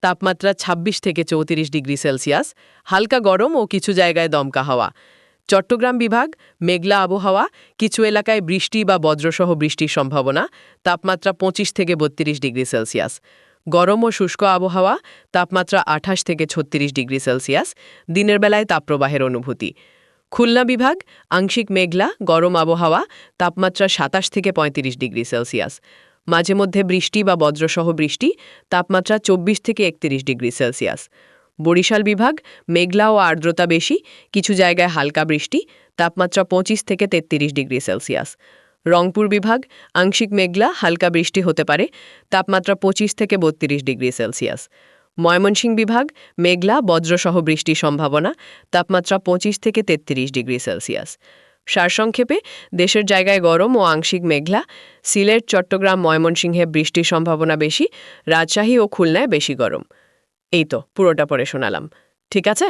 তাপমাত্রা ২৬ থেকে ৩৪ degree Celsius, হালকা গরম ও কিছু জায়গায় দমকা হাওয়া। চট্টগ্রাম বিভাগ মেঘলা আবহাওয়া, কিছু এলাকায় বৃষ্টি বা বজ্রসহ বৃষ্টির সম্ভাবনা, তাপমাত্রা ২৫ থেকে ৩২ ডিগ্রি সেলসিয়াস। গরম ও শুষ্ক আবহাওয়া, তাপমাত্রা ২৮ থেকে ৩৬ ডিগ্রি সেলসিয়াস, দিনের বেলায় তাপপ্রবাহের অনুভূতি। খুলনা বিভাগ আংশিক মেঘলা, গরম আবহাওয়া, তাপমাত্রা ২৭ থেকে ৩৫ ডিগ্রি সেলসিয়াস। মাঝে মধ্যে বৃষ্টি বা বজ্রসহ বৃষ্টি, তাপমাত্রা ২৪ থেকে ৩১ ডিগ্রি সেলসিয়াস। বরিশাল বিভাগ মেঘলা ও আর্দ্রতা বেশি, কিছু জায়গায় হালকা বৃষ্টি, তাপমাত্রা ২৫ থেকে ৩৩ ডিগ্রি সেলসিয়াস। রংপুর বিভাগ আংশিক মেঘলা, হালকা বৃষ্টি হতে পারে, তাপমাত্রা ২৫ থেকে ৩২ ডিগ্রি সেলসিয়াস। ময়মনসিংহ বিভাগ মেঘলা, বজ্রসহ বৃষ্টির সম্ভাবনা, তাপমাত্রা ২৫ থেকে ৩৩ ডিগ্রি সেলসিয়াস। সারসংক্ষেপে দেশের জায়গায় গরম ও আংশিক মেঘলা, সিলেট, চট্টগ্রাম, ময়মনসিংহে বৃষ্টির সম্ভাবনা বেশি, রাজশাহী ও খুলনায় বেশি গরম। এই তো পুরোটা পড়ে শোনালাম, ঠিক আছে?